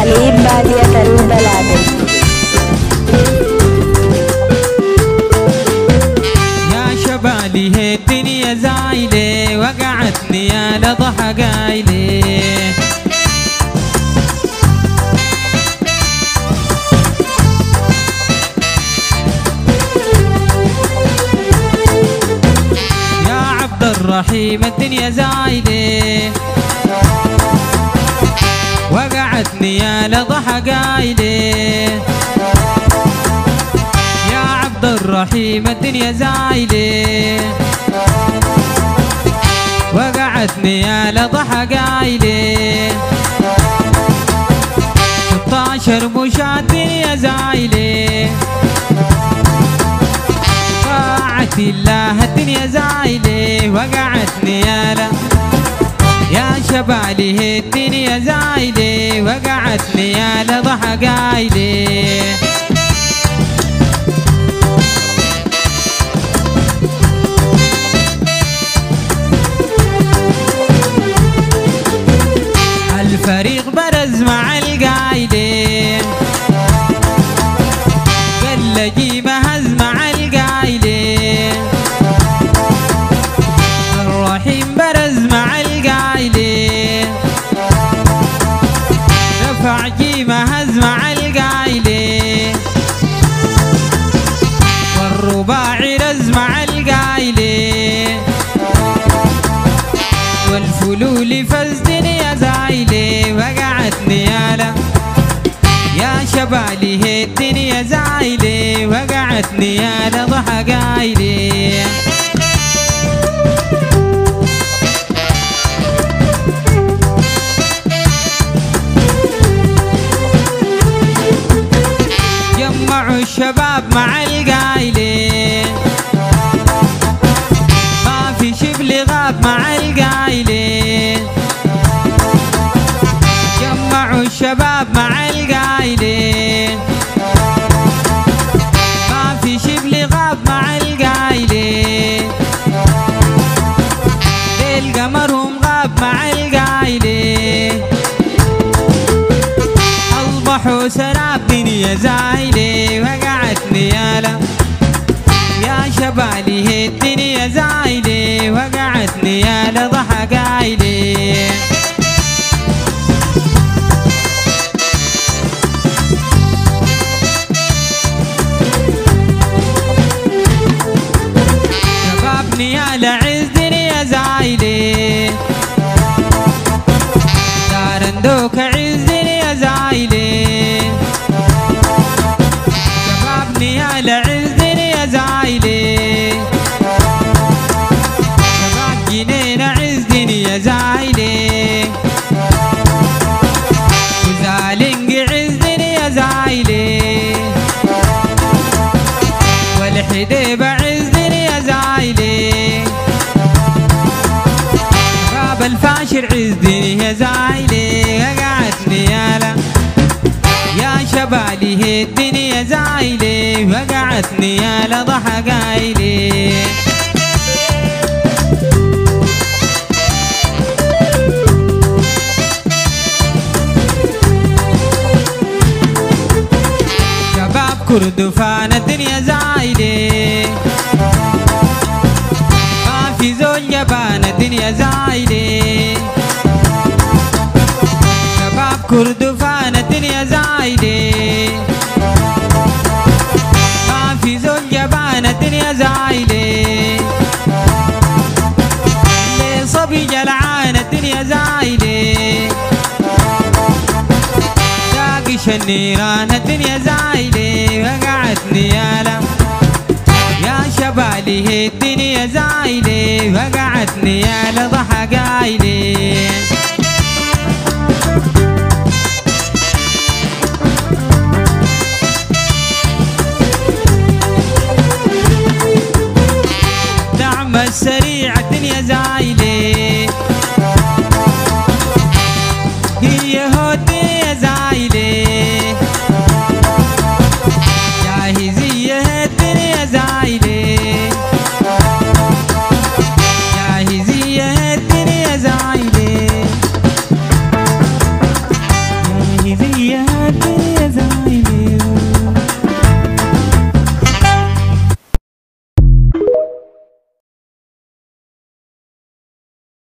علي بادية البلابل. يا شبالي هي الدنيا زايلة وقعتني يا لضحى قايلة. يا عبد الرحيم الدنيا زايلة وقعتني يا لضحى قايلة. يا عبد الرحيم الدنيا زايلة وقعتني يا لضحى قايلة. 16 مشاة الدنيا زايلة طاعة الله الدنيا زايلة وقعتني يا شبالي هي الدنيا زايلة وقعتني يا لضحى قايلة. الفريق برز مع القايلة قلجي مهز مع القايلة. الرحيم برز مع القايلة رفع جيم هز مع القايلة. والرباعي رز مع القايلة والفلول فز دنيا زايلة وقعتني يا شبالي هي الدنيا زايلة وقعتني يا لضحى قايلة. جمعوا الشباب مع القايلة ما في شبل غاب مع القايلة. جمعوا الشباب مع القايلة ما في شبل غاب مع القايلة. ليل قمرهم غاب مع القايلة. أصبحوا سراب دنيا زايلة وقعتني يا شبالي هي الدنيا زايلة وقعتني يا لضحى قايلة. شبابني يا لعز دنيا زايلة دارندوك عز دنيا زايلة. شبابني يا لعز دنيا زايلة شباب جنين عز دنيا زايلة. وزالنق عز دنيا زايلة والحديبة عز دنيا زايلة. غاب الفاشر عز دنيا زايلة وقعتني يا شبالي هي الدنيا زايلة وقعتني يا لضحى قايلة. شباب كردفان الدنيا زايلة ما في زول جبان الدنيا زايلة. شباب كردفان الدنيا زايلة ما في زول جبان الدنيا زايلة. اللي صبي جلعان الدنيا زايلة داقش النيران الدنيا زايلة وقعتني يا شبالي هي الدنيا زايلة وقعتني يا لضحى قايلة. دعم السريع الدنيا زايلة هي هو الدنيا زايلة. جاهزية الدنيا زايلة جاهزية الدنيا زايلة جاهزية نادي